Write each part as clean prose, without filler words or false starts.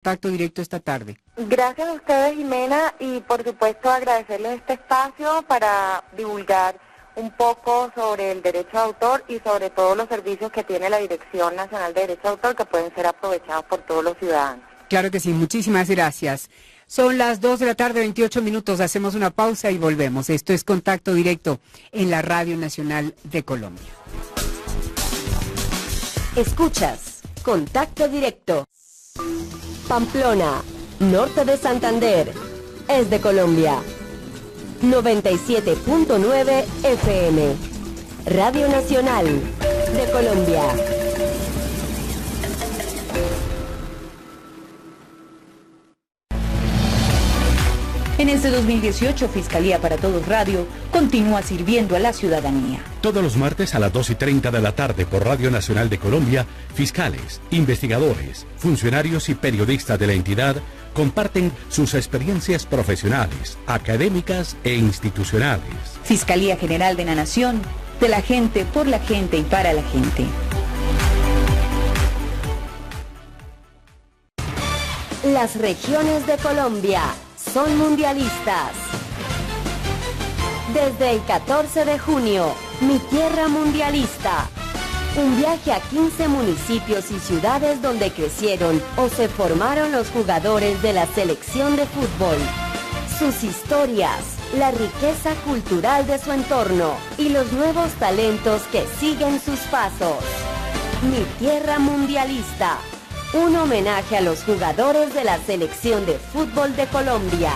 Contacto Directo esta tarde. Gracias a ustedes, Jimena, y por supuesto agradecerles este espacio para divulgar un poco sobre el derecho de autor y sobre todos los servicios que tiene la Dirección Nacional de Derecho de Autor que pueden ser aprovechados por todos los ciudadanos. Claro que sí, muchísimas gracias. Son las 2 de la tarde, 28 minutos, hacemos una pausa y volvemos. Esto es Contacto Directo en la Radio Nacional de Colombia. Escuchas Contacto Directo. Pamplona, norte de Santander, es de Colombia. 97.9 FM, Radio Nacional de Colombia. En este 2018, Fiscalía para Todos Radio continúa sirviendo a la ciudadanía. Todos los martes a las 2:30 de la tarde por Radio Nacional de Colombia, fiscales, investigadores, funcionarios y periodistas de la entidad comparten sus experiencias profesionales, académicas e institucionales. Fiscalía General de la Nación, de la gente, por la gente y para la gente. Las regiones de Colombia son mundialistas. Desde el 14 de junio, Mi Tierra Mundialista. Un viaje a 15 municipios y ciudades donde crecieron o se formaron los jugadores de la selección de fútbol. Sus historias, la riqueza cultural de su entorno y los nuevos talentos que siguen sus pasos. Mi Tierra Mundialista. Un homenaje a los jugadores de la selección de fútbol de Colombia.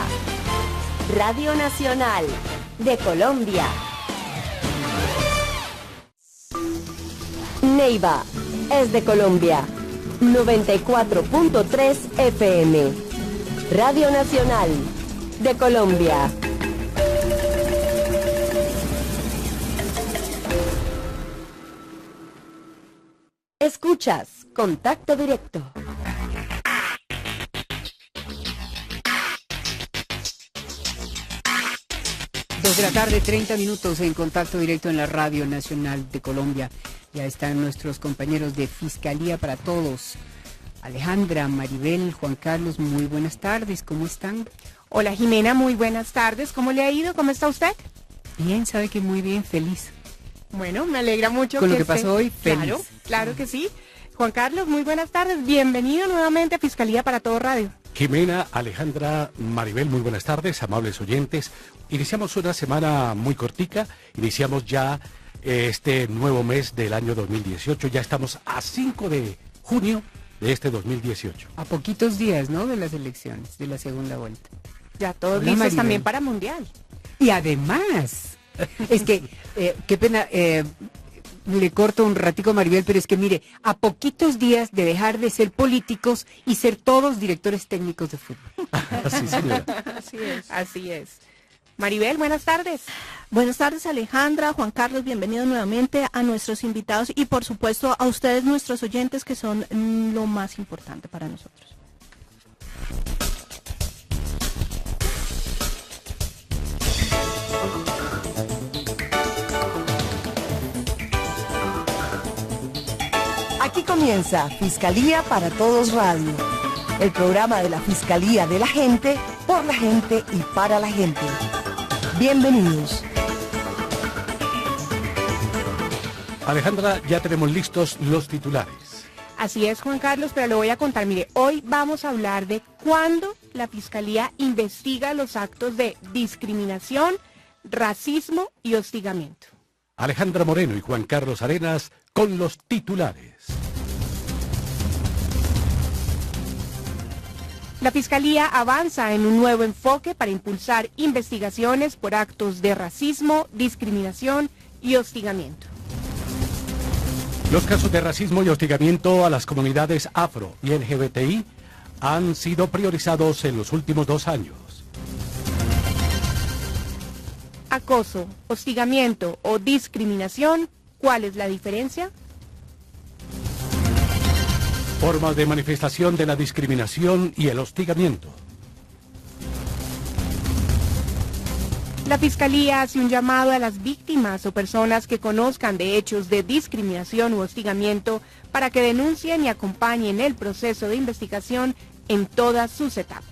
Radio Nacional de Colombia. Neiva, es de Colombia. 94.3 FM. Radio Nacional de Colombia. Escuchas Contacto Directo. Dos de la tarde, 30 minutos en Contacto Directo en la Radio Nacional de Colombia. Ya están nuestros compañeros de Fiscalía para Todos. Alejandra, Maribel, Juan Carlos, muy buenas tardes, ¿cómo están? Hola Jimena, muy buenas tardes, ¿cómo le ha ido? ¿Cómo está usted? Bien, sabe que muy bien, feliz. Bueno, me alegra mucho. Con lo que pasó hoy, feliz. Claro que sí. Juan Carlos, muy buenas tardes, bienvenido nuevamente a Fiscalía para Todo Radio. Jimena, Alejandra, Maribel, muy buenas tardes, amables oyentes. Iniciamos una semana muy cortica, iniciamos ya este nuevo mes del año 2018, ya estamos a 5 de junio de este 2018. A poquitos días, ¿no?, de las elecciones, de la segunda vuelta. Ya todos listos Maribel. También para Mundial. Y además, es que, qué pena, le corto un ratico a Maribel, pero es que mire, a poquitos días de dejar de ser políticos y ser todos directores técnicos de fútbol. Así, señora. Así es, así es. Maribel, buenas tardes. Buenas tardes, Alejandra, Juan Carlos, bienvenidos nuevamente a nuestros invitados y por supuesto a ustedes, nuestros oyentes, que son lo más importante para nosotros. Aquí comienza Fiscalía para Todos Radio, el programa de la Fiscalía de la gente, por la gente y para la gente. Bienvenidos. Alejandra, ya tenemos listos los titulares. Así es, Juan Carlos, pero le voy a contar, mire, hoy vamos a hablar de cuándo la Fiscalía investiga los actos de discriminación, racismo y hostigamiento. Alejandra Moreno y Juan Carlos Arenas con los titulares. La Fiscalía avanza en un nuevo enfoque para impulsar investigaciones por actos de racismo, discriminación y hostigamiento. Los casos de racismo y hostigamiento a las comunidades afro y LGBTI han sido priorizados en los últimos 2 años. Acoso, hostigamiento o discriminación, ¿cuál es la diferencia? Formas de manifestación de la discriminación y el hostigamiento. La Fiscalía hace un llamado a las víctimas o personas que conozcan de hechos de discriminación u hostigamiento para que denuncien y acompañen el proceso de investigación en todas sus etapas.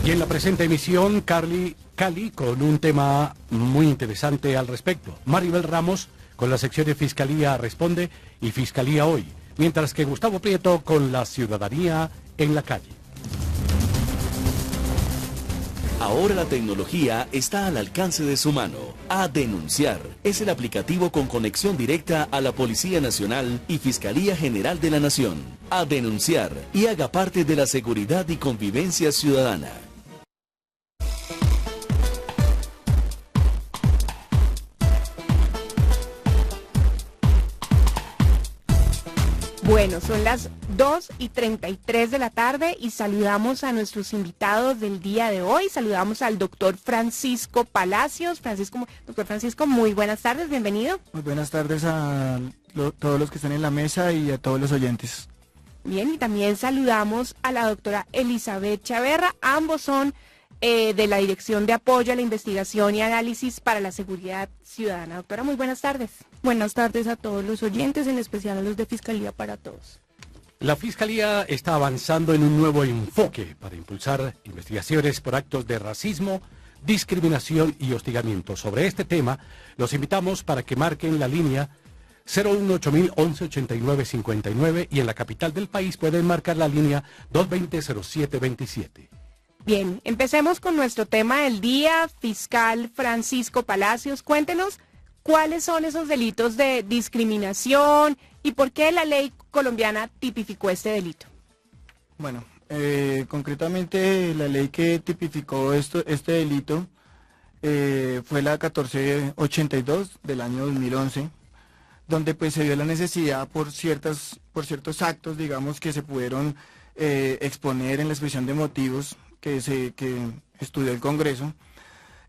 Y en la presente emisión, Cali con un tema muy interesante al respecto. Maribel Ramos con la sección de Fiscalía Responde y Fiscalía Hoy, mientras que Gustavo Prieto con la ciudadanía en la calle. Ahora la tecnología está al alcance de su mano. A Denunciar es el aplicativo con conexión directa a la Policía Nacional y Fiscalía General de la Nación. A Denunciar y haga parte de la seguridad y convivencia ciudadana. Bueno, son las 2:33 de la tarde y saludamos a nuestros invitados del día de hoy. Saludamos al doctor Francisco Palacios. Doctor Francisco, muy buenas tardes, bienvenido. Muy buenas tardes a todos los que están en la mesa y a todos los oyentes. Bien, y también saludamos a la doctora Elizabeth Chaverra. Ambos son de la Dirección de Apoyo a la Investigación y Análisis para la Seguridad Ciudadana. Doctora, muy buenas tardes. Buenas tardes a todos los oyentes, en especial a los de Fiscalía para Todos. La Fiscalía está avanzando en un nuevo enfoque para impulsar investigaciones por actos de racismo, discriminación y hostigamiento. Sobre este tema, los invitamos para que marquen la línea 018-1189-59 y en la capital del país pueden marcar la línea 220-0727. Bien, empecemos con nuestro tema del día. Fiscal Francisco Palacios, cuéntenos cuáles son esos delitos de discriminación y por qué la ley colombiana tipificó este delito. Bueno, concretamente la ley que tipificó este delito fue la 1482 del año 2011, donde pues se vio la necesidad por ciertos actos, digamos, que se pudieron exponer en la exposición de motivos que estudió el Congreso,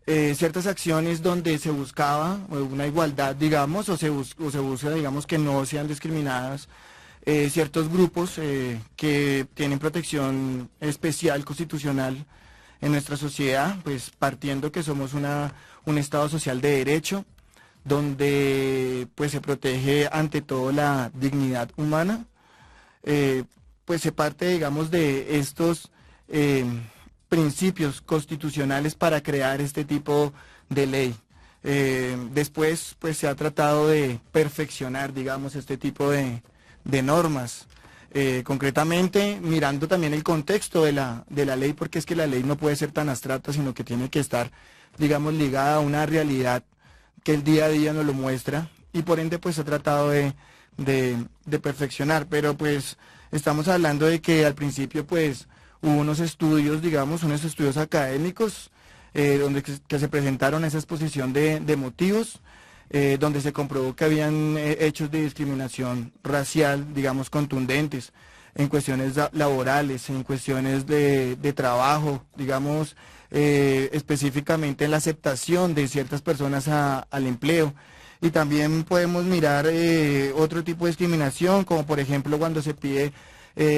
ciertas acciones donde se buscaba una igualdad, digamos, o se busca, digamos, que no sean discriminadas ciertos grupos que tienen protección especial constitucional en nuestra sociedad, pues partiendo que somos un Estado social de derecho, donde pues se protege ante todo la dignidad humana, pues se parte, digamos, de estos principios constitucionales para crear este tipo de ley. Después pues se ha tratado de perfeccionar, digamos, este tipo de normas, concretamente mirando también el contexto de la ley, porque es que la ley no puede ser tan abstracta, sino que tiene que estar, digamos, ligada a una realidad que el día a día nos lo muestra, y por ende pues se ha tratado de perfeccionar, pero pues estamos hablando de que al principio pues hubo unos estudios, digamos, unos estudios académicos donde que se presentaron esa exposición de motivos, donde se comprobó que habían hechos de discriminación racial, digamos, contundentes, en cuestiones laborales, en cuestiones de trabajo, digamos, específicamente en la aceptación de ciertas personas al empleo. Y también podemos mirar otro tipo de discriminación, como por ejemplo cuando se pide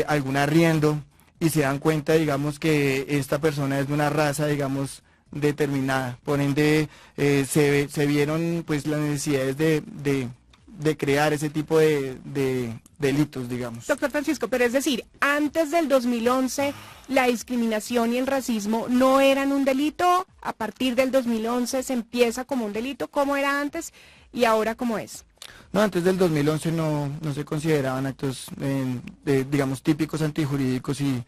algún arriendo, y se dan cuenta, digamos, que esta persona es de una raza, digamos, determinada. Por ende, se vieron pues las necesidades de crear ese tipo de delitos, digamos. Doctor Francisco, pero es decir, antes del 2011 la discriminación y el racismo no eran un delito, a partir del 2011 se empieza como un delito, ¿cómo era antes y ahora cómo es? No, antes del 2011 no se consideraban actos, digamos, típicos antijurídicos y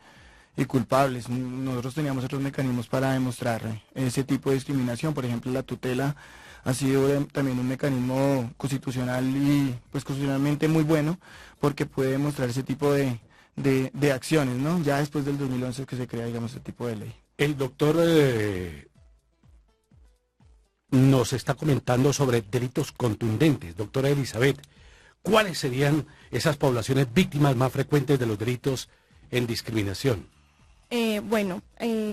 culpables. Nosotros teníamos otros mecanismos para demostrar ese tipo de discriminación. Por ejemplo, la tutela ha sido también un mecanismo constitucional y pues constitucionalmente muy bueno, porque puede demostrar ese tipo de acciones, ¿no? Ya después del 2011 es que se crea, digamos, ese tipo de ley. El doctor nos está comentando sobre delitos contundentes. Doctora Elizabeth, ¿cuáles serían esas poblaciones víctimas más frecuentes de los delitos en discriminación?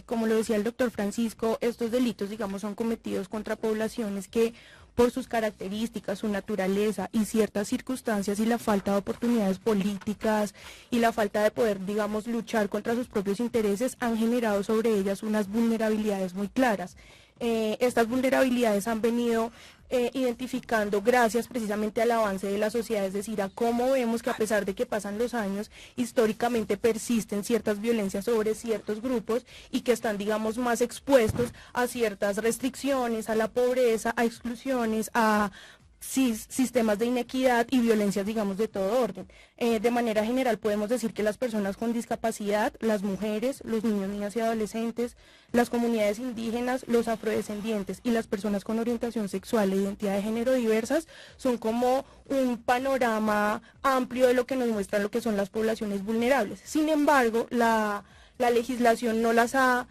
Como lo decía el doctor Francisco, estos delitos, digamos, son cometidos contra poblaciones que por sus características, su naturaleza y ciertas circunstancias y la falta de oportunidades políticas y la falta de poder, digamos, luchar contra sus propios intereses han generado sobre ellas unas vulnerabilidades muy claras. Estas vulnerabilidades han venido identificando gracias precisamente al avance de la sociedad, es decir, a cómo vemos que a pesar de que pasan los años, históricamente persisten ciertas violencias sobre ciertos grupos y que están, digamos, más expuestos a ciertas restricciones, a la pobreza, a exclusiones, a sistemas de inequidad y violencias, digamos, de todo orden. De manera general podemos decir que las personas con discapacidad, las mujeres, los niños, niñas y adolescentes, las comunidades indígenas, los afrodescendientes y las personas con orientación sexual e identidad de género diversas son como un panorama amplio de lo que nos muestra lo que son las poblaciones vulnerables. Sin embargo, la legislación no las ha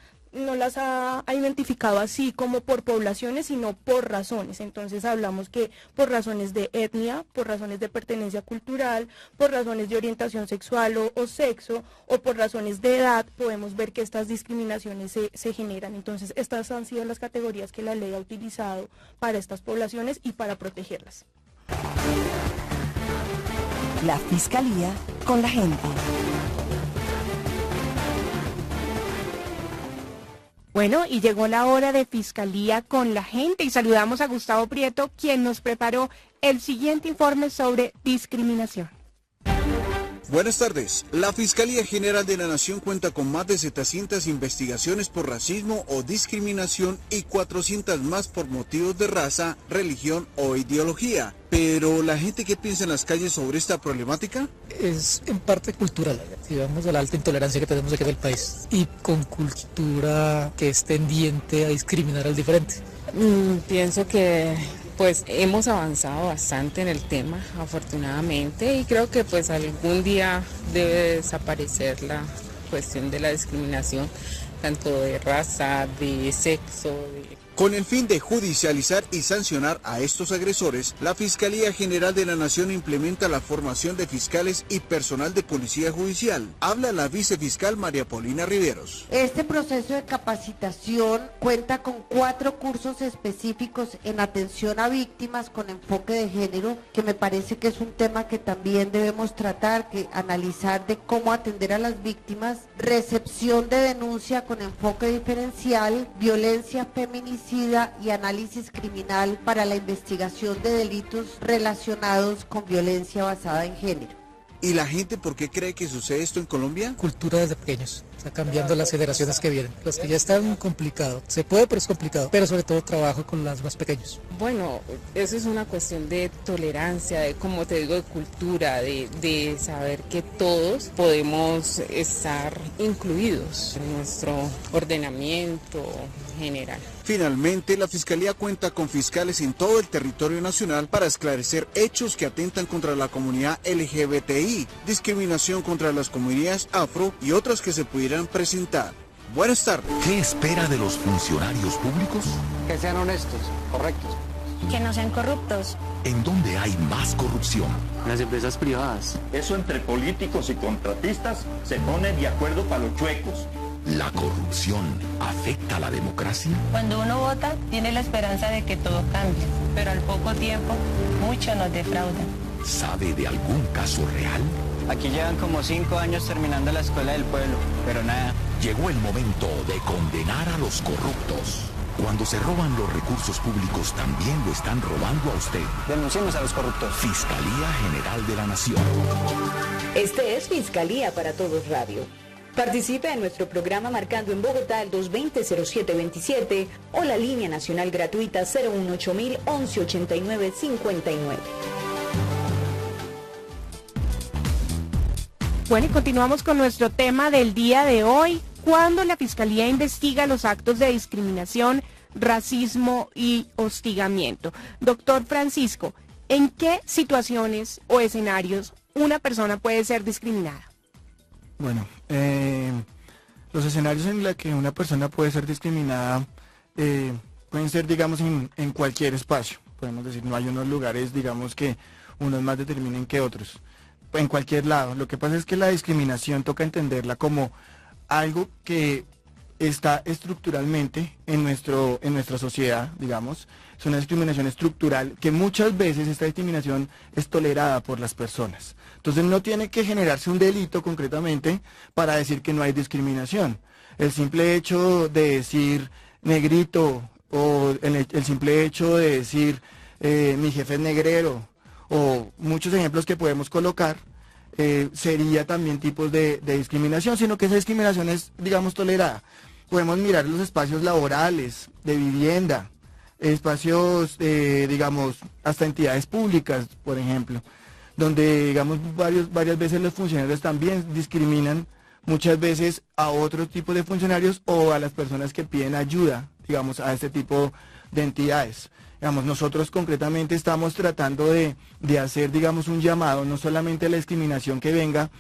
identificado así como por poblaciones, sino por razones. Entonces hablamos que por razones de etnia, por razones de pertenencia cultural, por razones de orientación sexual o sexo, o por razones de edad, podemos ver que estas discriminaciones se generan. Entonces estas han sido las categorías que la ley ha utilizado para estas poblaciones y para protegerlas. La Fiscalía con la gente. Bueno, y llegó la hora de Fiscalía con la gente y saludamos a Gustavo Prieto, quien nos preparó el siguiente informe sobre discriminación. Buenas tardes. La Fiscalía General de la Nación cuenta con más de 700 investigaciones por racismo o discriminación y 400 más por motivos de raza, religión o ideología. Pero ¿la gente qué piensa en las calles sobre esta problemática? Es en parte cultural, si vamos a la alta intolerancia que tenemos aquí en el país y con cultura que es tendiente a discriminar al diferente. Pienso que pues hemos avanzado bastante en el tema, afortunadamente, y creo que pues algún día debe desaparecer la cuestión de la discriminación, tanto de raza, de sexo, Con el fin de judicializar y sancionar a estos agresores, la Fiscalía General de la Nación implementa la formación de fiscales y personal de policía judicial. Habla la vicefiscal María Paulina Riveros. Este proceso de capacitación cuenta con 4 cursos específicos en atención a víctimas con enfoque de género, que me parece que es un tema que también debemos tratar, que analizar de cómo atender a las víctimas, recepción de denuncia con enfoque diferencial, violencia feminicida y análisis criminal para la investigación de delitos relacionados con violencia basada en género. ¿Y la gente por qué cree que sucede esto en Colombia? Cultura desde pequeños. Está cambiando las generaciones que vienen. Las que ya están complicado. Se puede, pero es complicado. Pero sobre todo trabajo con las más pequeños. Bueno, eso es una cuestión de tolerancia, de, como te digo, de cultura, de saber que todos podemos estar incluidos en nuestro ordenamiento general. Finalmente, la Fiscalía cuenta con fiscales en todo el territorio nacional para esclarecer hechos que atentan contra la comunidad LGBTI, discriminación contra las comunidades afro y otras que se pudieran presentar. Buenas tardes. ¿Qué espera de los funcionarios públicos? Que sean honestos, correctos. Que no sean corruptos. ¿En dónde hay más corrupción? En las empresas privadas. Eso entre políticos y contratistas se pone de acuerdo para los chuecos. ¿La corrupción afecta a la democracia? Cuando uno vota, tiene la esperanza de que todo cambie, pero al poco tiempo, muchos nos defraudan. ¿Sabe de algún caso real? Aquí llevan como 5 años terminando la escuela del pueblo, pero nada. Llegó el momento de condenar a los corruptos. Cuando se roban los recursos públicos, también lo están robando a usted. Denunciemos a los corruptos. Fiscalía General de la Nación. Este es Fiscalía para Todos Radio. Participe en nuestro programa marcando en Bogotá el 220-0727 o la línea nacional gratuita 018 1189 59. Bueno, y continuamos con nuestro tema del día de hoy, cuando la Fiscalía investiga los actos de discriminación, racismo y hostigamiento. Doctor Francisco, ¿en qué situaciones o escenarios una persona puede ser discriminada? Bueno, los escenarios en los que una persona puede ser discriminada pueden ser, digamos, en cualquier espacio. Podemos decir, no hay unos lugares, digamos, que unos más determinen que otros. En cualquier lado. Lo que pasa es que la discriminación toca entenderla como algo que está estructuralmente en nuestra sociedad, digamos. Es una discriminación estructural que muchas veces esta discriminación es tolerada por las personas. Entonces no tiene que generarse un delito concretamente para decir que no hay discriminación. El simple hecho de decir negrito o el simple hecho de decir mi jefe es negrero, o muchos ejemplos que podemos colocar, sería también tipos de discriminación, sino que esa discriminación es, digamos, tolerada. Podemos mirar los espacios laborales, de vivienda, espacios, digamos, hasta entidades públicas, por ejemplo, donde, digamos, varias veces los funcionarios también discriminan muchas veces a otro tipo de funcionarios o a las personas que piden ayuda, digamos, a este tipo de entidades. Digamos, nosotros concretamente estamos tratando de hacer, digamos, un llamado, no solamente a la discriminación que venga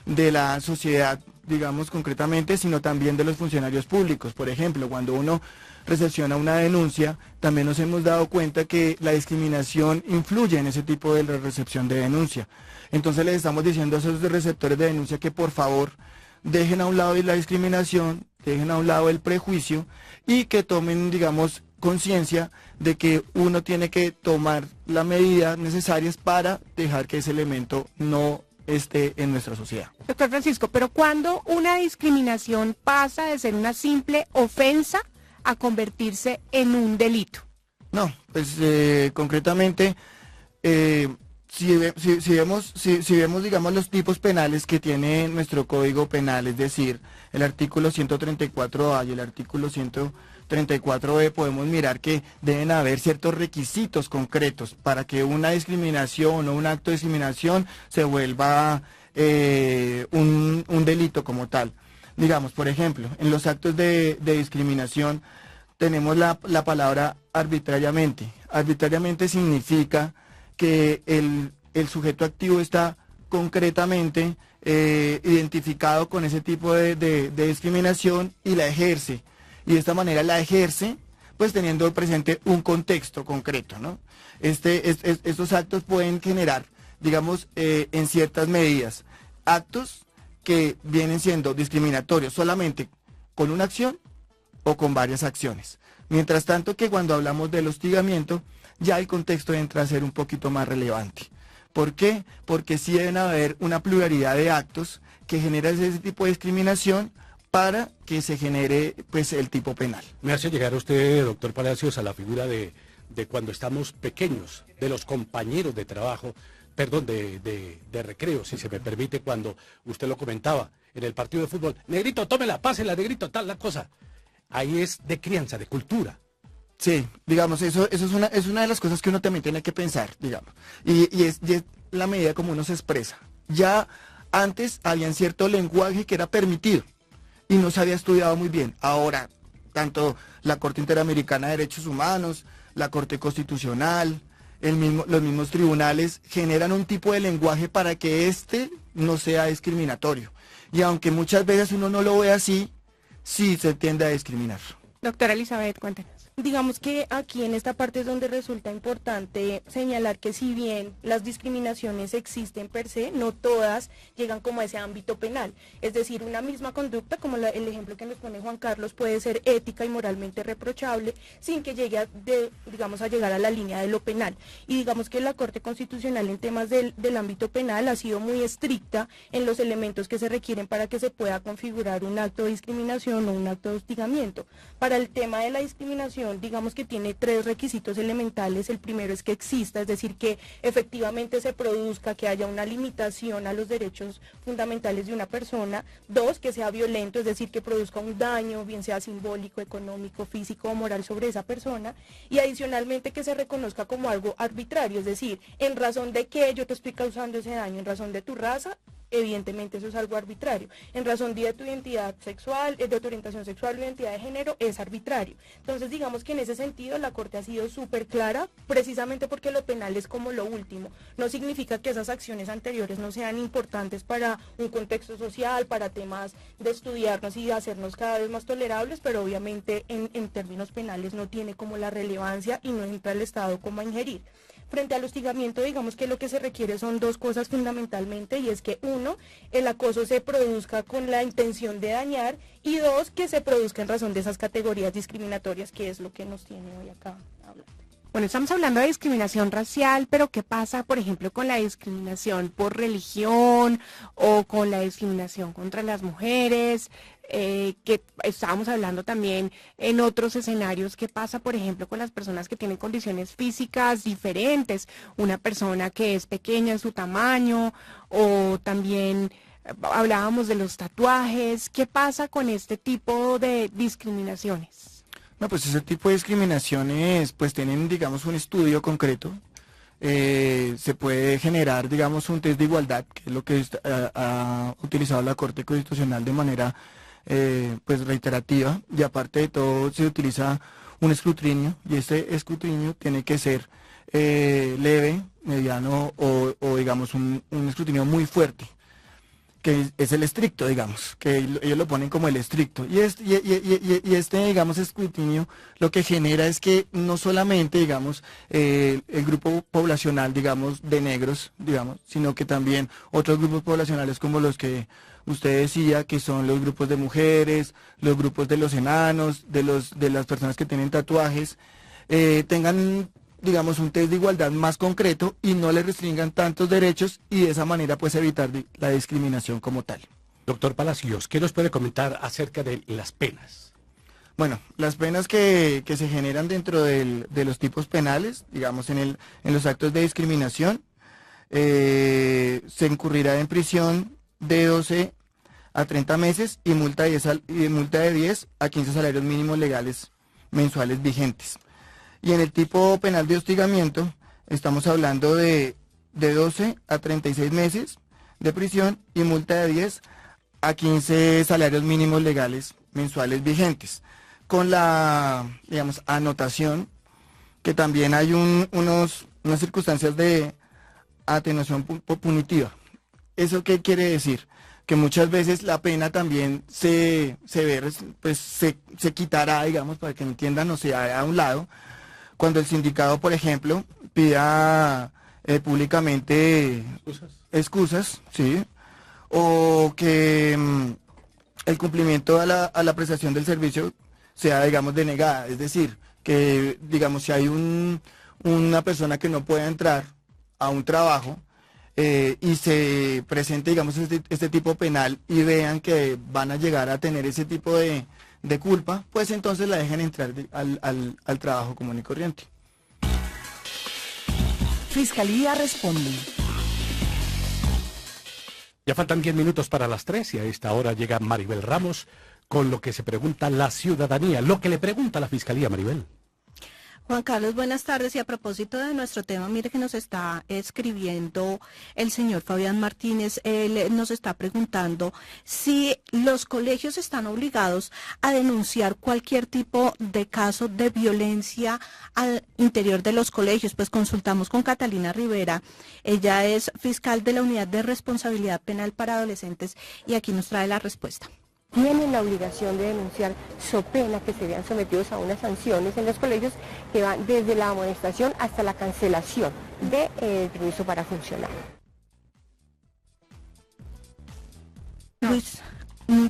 de la sociedad, digamos, concretamente, sino también de los funcionarios públicos. Por ejemplo, cuando uno recepciona una denuncia, también nos hemos dado cuenta que la discriminación influye en ese tipo de recepción de denuncia. Entonces les estamos diciendo a esos receptores de denuncia que por favor dejen a un lado la discriminación, dejen a un lado el prejuicio y que tomen, digamos, conciencia de que uno tiene que tomar las medidas necesarias para dejar que ese elemento no esté en nuestra sociedad. Doctor Francisco, pero ¿cuándo una discriminación pasa de ser una simple ofensa a convertirse en un delito? No, pues concretamente, si vemos, digamos, los tipos penales que tiene nuestro Código Penal, es decir, el artículo 134A y el artículo 134B, podemos mirar que deben haber ciertos requisitos concretos para que una discriminación o un acto de discriminación se vuelva un delito como tal. Digamos, por ejemplo, en los actos de discriminación tenemos la palabra arbitrariamente. Arbitrariamente significa que el sujeto activo está concretamente identificado con ese tipo de discriminación y la ejerce. Y de esta manera la ejerce, pues teniendo presente un contexto concreto, ¿no? Estos actos pueden generar, digamos, en ciertas medidas, actos que vienen siendo discriminatorios solamente con una acción o con varias acciones. Mientras tanto que cuando hablamos del hostigamiento, ya el contexto entra a ser un poquito más relevante. ¿Por qué? Porque sí deben haber una pluralidad de actos que generan ese tipo de discriminación para que se genere, pues, el tipo penal. Me hace llegar usted, doctor Palacios, a la figura de cuando estamos pequeños, de los compañeros de trabajo, perdón, de recreo, si se me permite, cuando usted lo comentaba, en el partido de fútbol, negrito, tómela, pásela, negrito, tal, la cosa. Ahí es de crianza, de cultura. Sí, digamos, eso es una de las cosas que uno también tiene que pensar, digamos, y es la medida como uno se expresa. Ya antes había cierto lenguaje que era permitido y no se había estudiado muy bien. Ahora, tanto la Corte Interamericana de Derechos Humanos, la Corte Constitucional, los mismos tribunales generan un tipo de lenguaje para que no sea discriminatorio. Y aunque muchas veces uno no lo ve así, sí se tiende a discriminar. Doctora Elizabeth, cuéntenos. Digamos que aquí en esta parte es donde resulta importante señalar que si bien las discriminaciones existen per se, no todas llegan como a ese ámbito penal. Es decir, una misma conducta, como el ejemplo que nos pone Juan Carlos, puede ser ética y moralmente reprochable sin que llegue a llegar a la línea de lo penal. Y digamos que la Corte Constitucional en temas del ámbito penal ha sido muy estricta en los elementos que se requieren para que se pueda configurar un acto de discriminación o un acto de hostigamiento. Para el tema de la discriminación, digamos que tiene 3 requisitos elementales. El primero es que exista, es decir, que efectivamente se produzca, que haya una limitación a los derechos fundamentales de una persona. 2, que sea violento, es decir, que produzca un daño, bien sea simbólico, económico, físico o moral sobre esa persona. Y adicionalmente que se reconozca como algo arbitrario, es decir, en razón de que yo te estoy causando ese daño, en razón de tu raza, evidentemente eso es algo arbitrario. En razón de tu identidad sexual, de tu orientación sexual o identidad de género, es arbitrario. Entonces, digamos que en ese sentido la Corte ha sido súper clara, precisamente porque lo penal es como lo último. No significa que esas acciones anteriores no sean importantes para un contexto social, para temas de estudiarnos y de hacernos cada vez más tolerables, pero obviamente en términos penales no tiene como la relevancia y no entra el Estado como a ingerir. Frente al hostigamiento, digamos que lo que se requiere son 2 cosas fundamentalmente, y es que 1, el acoso se produzca con la intención de dañar, y 2, que se produzca en razón de esas categorías discriminatorias, que es lo que nos tiene hoy acá hablando. Bueno, estamos hablando de discriminación racial, pero ¿qué pasa, por ejemplo, con la discriminación por religión o con la discriminación contra las mujeres? Que estábamos hablando también en otros escenarios, ¿qué pasa, por ejemplo, con las personas que tienen condiciones físicas diferentes? Una persona que es pequeña en su tamaño, o también hablábamos de los tatuajes. ¿Qué pasa con este tipo de discriminaciones? No, pues ese tipo de discriminaciones pues tienen, digamos, un estudio concreto. Se puede generar, digamos, un test de igualdad, que es lo que ha utilizado la Corte Constitucional de manera pues reiterativa, y aparte de todo se utiliza un escrutinio, y este escrutinio tiene que ser leve, mediano o digamos un escrutinio muy fuerte, que es el estricto, digamos, que ellos lo ponen como el estricto, y este digamos escrutinio lo que genera es que no solamente, digamos, el grupo poblacional, digamos, de negros, digamos, sino que también otros grupos poblacionales como los que usted decía, que son los grupos de mujeres, los grupos de los enanos, de las personas que tienen tatuajes, tengan, digamos, un test de igualdad más concreto y no les restringan tantos derechos, y de esa manera pues evitar la discriminación como tal. Doctor Palacios, ¿qué nos puede comentar acerca de las penas? Bueno, las penas que se generan dentro de los tipos penales, digamos en los actos de discriminación, se incurrirá en prisión de 12 a 30 meses y multa de 10 a 15 salarios mínimos legales mensuales vigentes. Y en el tipo penal de hostigamiento estamos hablando de 12 a 36 meses de prisión y multa de 10 a 15 salarios mínimos legales mensuales vigentes, con la, digamos, anotación que también hay unas circunstancias de atenuación punitiva. ¿Eso qué quiere decir? Que muchas veces la pena también se quitará, digamos, para que me entiendan, o sea, a un lado, cuando el sindicado, por ejemplo, pida públicamente excusas, ¿sí? O que el cumplimiento a la prestación del servicio sea, digamos, denegada. Es decir, que, digamos, si hay una persona que no puede entrar a un trabajo, y se presente, digamos, este tipo penal, y vean que van a llegar a tener ese tipo de culpa, pues entonces la dejan entrar al trabajo común y corriente. Fiscalía responde. Ya faltan 10 minutos para las 3 y a esta hora llega Maribel Ramos con lo que se pregunta la ciudadanía, lo que le pregunta la Fiscalía, Maribel. Juan Carlos, buenas tardes. Y a propósito de nuestro tema, mire que nos está escribiendo el señor Fabián Martínez. Él nos está preguntando si los colegios están obligados a denunciar cualquier tipo de caso de violencia al interior de los colegios. Pues consultamos con Catalina Rivera. Ella es fiscal de la Unidad de Responsabilidad Penal para Adolescentes y aquí nos trae la respuesta. Tienen la obligación de denunciar so pena que se vean sometidos a unas sanciones en los colegios que van desde la amonestación hasta la cancelación del permiso para funcionar. Luis,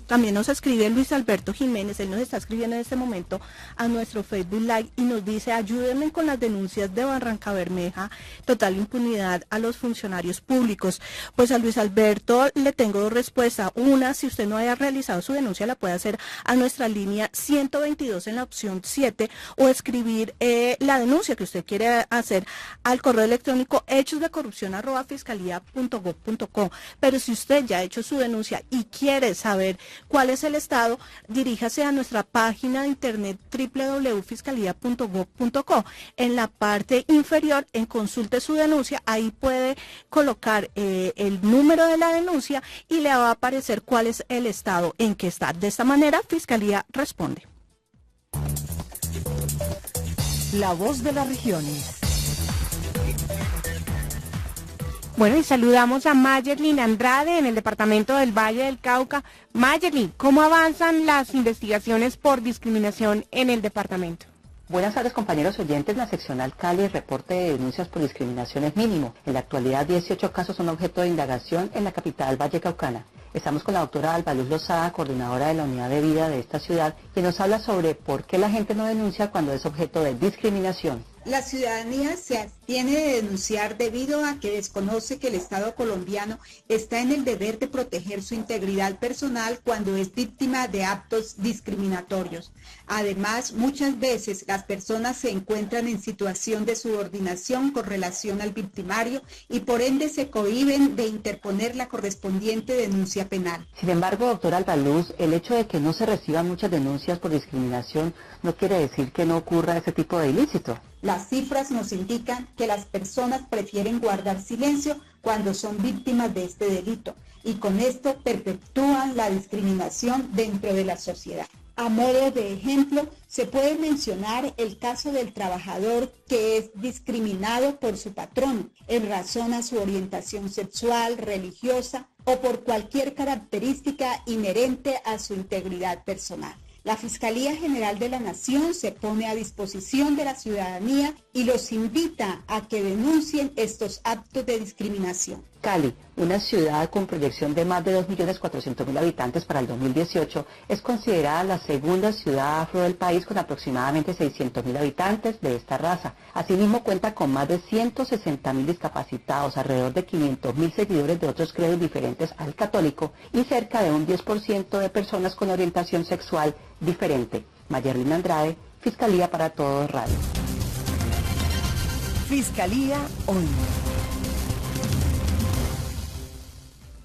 también nos escribe Luis Alberto Jiménez. Él nos está escribiendo en este momento a nuestro Facebook Live y nos dice: ayúdenme con las denuncias de Barranca Bermeja, total impunidad a los funcionarios públicos. Pues a Luis Alberto le tengo dos respuestas. Una, si usted no haya realizado su denuncia, la puede hacer a nuestra línea 122 en la opción 7 o escribir la denuncia que usted quiere hacer al correo electrónico hechosdecorrupcion@fiscalía.gov.co. Pero si usted ya ha hecho su denuncia y quiere saber cuál es el estado, diríjase a nuestra página de internet www.fiscalía.gov.co. En la parte inferior, en consulte su denuncia, ahí puede colocar el número de la denuncia y le va a aparecer cuál es el estado en que está. De esta manera, Fiscalía responde. La voz de las regiones. Bueno, y saludamos a Mayerlin Andrade en el departamento del Valle del Cauca. Mayerlin, ¿cómo avanzan las investigaciones por discriminación en el departamento? Buenas tardes, compañeros oyentes. La seccional Cali, el reporte de denuncias por discriminación es mínimo. En la actualidad, 18 casos son objeto de indagación en la capital vallecaucana. Estamos con la doctora Alba Luz Lozada, coordinadora de la unidad de vida de esta ciudad, que nos habla sobre por qué la gente no denuncia cuando es objeto de discriminación. La ciudadanía se abstiene de denunciar debido a que desconoce que el Estado colombiano está en el deber de proteger su integridad personal cuando es víctima de actos discriminatorios. Además, muchas veces las personas se encuentran en situación de subordinación con relación al victimario y por ende se cohíben de interponer la correspondiente denuncia penal. Sin embargo, doctora Albaluz, el hecho de que no se reciban muchas denuncias por discriminación no quiere decir que no ocurra ese tipo de ilícito. Las cifras nos indican que las personas prefieren guardar silencio cuando son víctimas de este delito y con esto perpetúan la discriminación dentro de la sociedad. A modo de ejemplo, se puede mencionar el caso del trabajador que es discriminado por su patrón en razón a su orientación sexual, religiosa o por cualquier característica inherente a su integridad personal. La Fiscalía General de la Nación se pone a disposición de la ciudadanía y los invita a que denuncien estos actos de discriminación. Cali, una ciudad con proyección de más de 2.400.000 habitantes para el 2018, es considerada la segunda ciudad afro del país con aproximadamente 600.000 habitantes de esta raza. Asimismo cuenta con más de 160.000 discapacitados, alrededor de 500.000 seguidores de otros credos diferentes al católico y cerca de un 10% de personas con orientación sexual diferente. Mayerlin Andrade, Fiscalía para Todos Radio. Fiscalía hoy.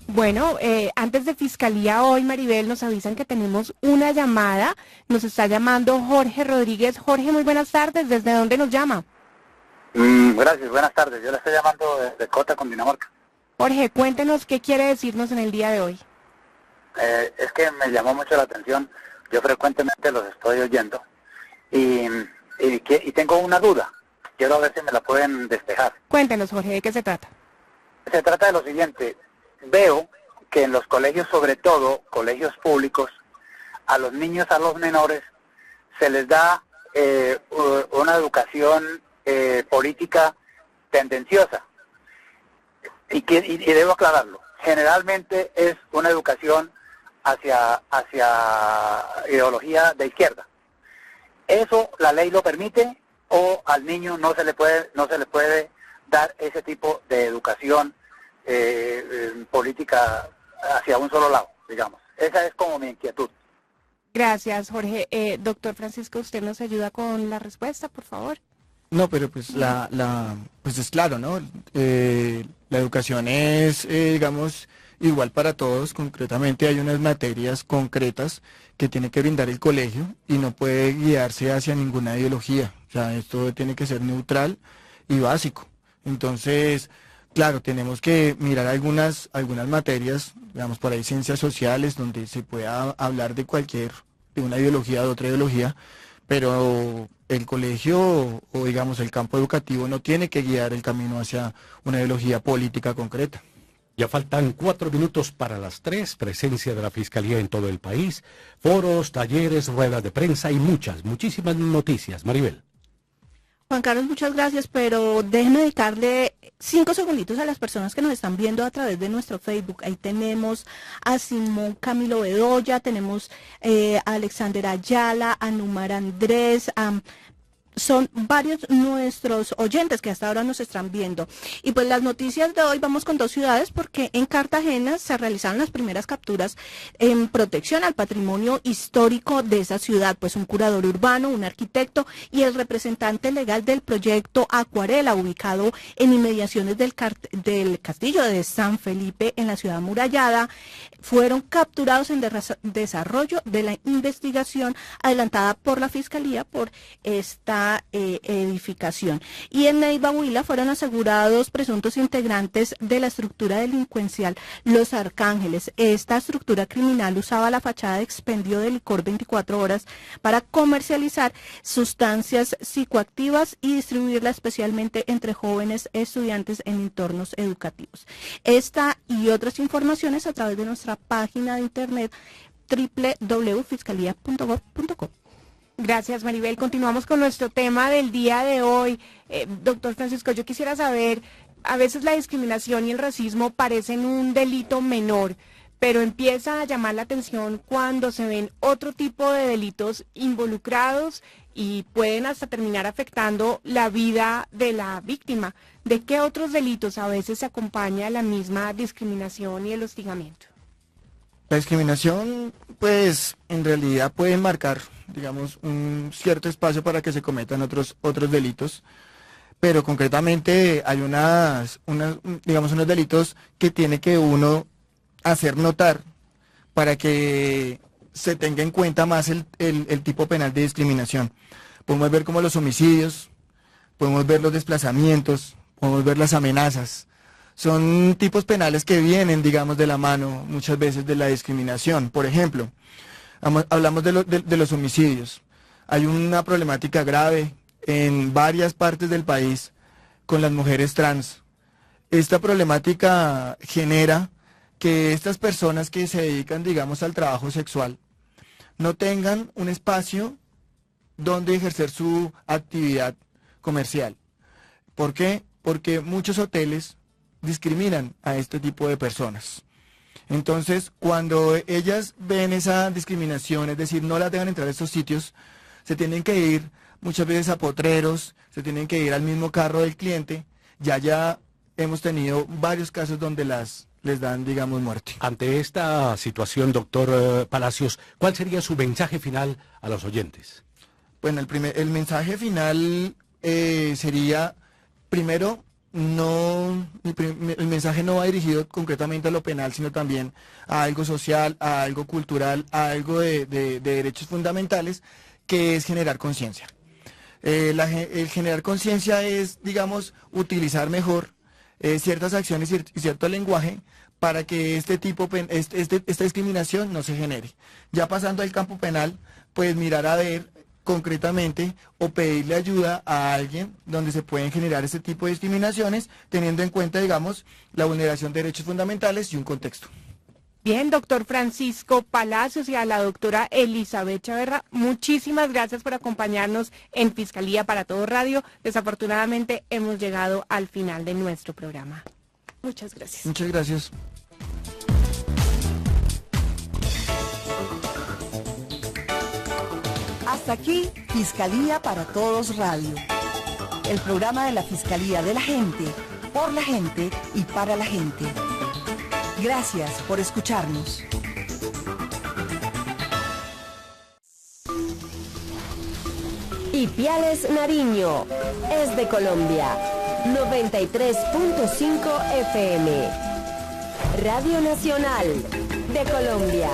Bueno, antes de Fiscalía hoy, Maribel, nos avisan que tenemos una llamada. Nos está llamando Jorge Rodríguez. Jorge, muy buenas tardes. ¿Desde dónde nos llama? Gracias, buenas tardes. Yo le estoy llamando desde Cota, Cundinamarca. Jorge, cuéntenos qué quiere decirnos en el día de hoy. Es que me llamó mucho la atención. Yo frecuentemente los estoy oyendo. Y tengo una duda. Quiero ver si me la pueden despejar. Cuéntenos, Jorge, ¿de qué se trata? Se trata de lo siguiente. Veo que en los colegios, sobre todo colegios públicos, a los niños, a los menores, se les da una educación política tendenciosa. Y debo aclararlo. Generalmente es una educación hacia ideología de izquierda. ¿Eso la ley lo permite o al niño no se le puede dar ese tipo de educación política hacia un solo lado, digamos? Esa es como mi inquietud. Gracias, Jorge. Doctor Francisco, ¿usted nos ayuda con la respuesta, por favor? No, pero pues pues es claro, ¿no? La educación es, digamos, igual para todos. Concretamente hay unas materias concretas que tiene que brindar el colegio y no puede guiarse hacia ninguna ideología. O sea, esto tiene que ser neutral y básico. Entonces, claro, tenemos que mirar algunas materias, digamos por ahí ciencias sociales, donde se pueda hablar de una ideología, de otra ideología, pero el colegio o digamos el campo educativo no tiene que guiar el camino hacia una ideología política concreta. Ya faltan 4 minutos para las 3, presencia de la Fiscalía en todo el país, foros, talleres, ruedas de prensa y muchísimas noticias. Maribel. Juan Carlos, muchas gracias, pero déjenme dedicarle 5 segunditos a las personas que nos están viendo a través de nuestro Facebook. Ahí tenemos a Simón Camilo Bedoya, tenemos a Alexander Ayala, a Numar Andrés, son varios nuestros oyentes que hasta ahora nos están viendo. Y pues las noticias de hoy, vamos con 2 ciudades porque en Cartagena se realizaron las primeras capturas en protección al patrimonio histórico de esa ciudad, pues un curador urbano, un arquitecto y el representante legal del proyecto Acuarela, ubicado en inmediaciones del castillo de San Felipe en la ciudad amurallada, fueron capturados en desarrollo de la investigación adelantada por la Fiscalía por esta edificación. Y en Neiva, Huila, fueron asegurados presuntos integrantes de la estructura delincuencial Los Arcángeles. Esta estructura criminal usaba la fachada de expendio de licor 24 horas para comercializar sustancias psicoactivas y distribuirla especialmente entre jóvenes estudiantes en entornos educativos. Esta y otras informaciones a través de nuestra página de internet www.fiscalía.gov.co. Gracias, Maribel. Continuamos con nuestro tema del día de hoy. Doctor Francisco, yo quisiera saber, a veces la discriminación y el racismo parecen un delito menor, pero empieza a llamar la atención cuando se ven otro tipo de delitos involucrados y pueden hasta terminar afectando la vida de la víctima. ¿De qué otros delitos a veces se acompaña la misma discriminación y el hostigamiento? La discriminación, pues, en realidad puede marcar, digamos, un cierto espacio para que se cometan otros delitos, pero concretamente hay unos delitos que tiene que uno hacer notar para que se tenga en cuenta más el tipo penal de discriminación. Podemos ver como los homicidios, podemos ver los desplazamientos, podemos ver las amenazas. Son tipos penales que vienen, digamos, de la mano muchas veces de la discriminación. Por ejemplo, hablamos de los homicidios. Hay una problemática grave en varias partes del país con las mujeres trans. Esta problemática genera que estas personas que se dedican, digamos, al trabajo sexual no tengan un espacio donde ejercer su actividad comercial. ¿Por qué? Porque muchos hoteles discriminan a este tipo de personas. Entonces, cuando ellas ven esa discriminación, es decir, no las dejan entrar a estos sitios, se tienen que ir muchas veces a potreros, se tienen que ir al mismo carro del cliente. Ya hemos tenido varios casos donde les dan, digamos, muerte. Ante esta situación, doctor Palacios, ¿cuál sería su mensaje final a los oyentes? Bueno, el mensaje final sería, primero, el mensaje no va dirigido concretamente a lo penal, sino también a algo social, a algo cultural, a algo de derechos fundamentales, que es generar conciencia. El generar conciencia es, digamos, utilizar mejor ciertas acciones y cierto lenguaje para que esta discriminación no se genere. Ya pasando al campo penal, pues mirar a ver concretamente o pedirle ayuda a alguien donde se pueden generar este tipo de discriminaciones, teniendo en cuenta, digamos, la vulneración de derechos fundamentales y un contexto. Bien, doctor Francisco Palacios, y a la doctora Elizabeth Chaverra, muchísimas gracias por acompañarnos en Fiscalía para Todo Radio. Desafortunadamente hemos llegado al final de nuestro programa. Muchas gracias. Muchas gracias. Hasta aquí, Fiscalía para Todos Radio. El programa de la Fiscalía de la Gente, por la gente y para la gente. Gracias por escucharnos. Ipiales Nariño es de Colombia. 93.5 FM. Radio Nacional de Colombia.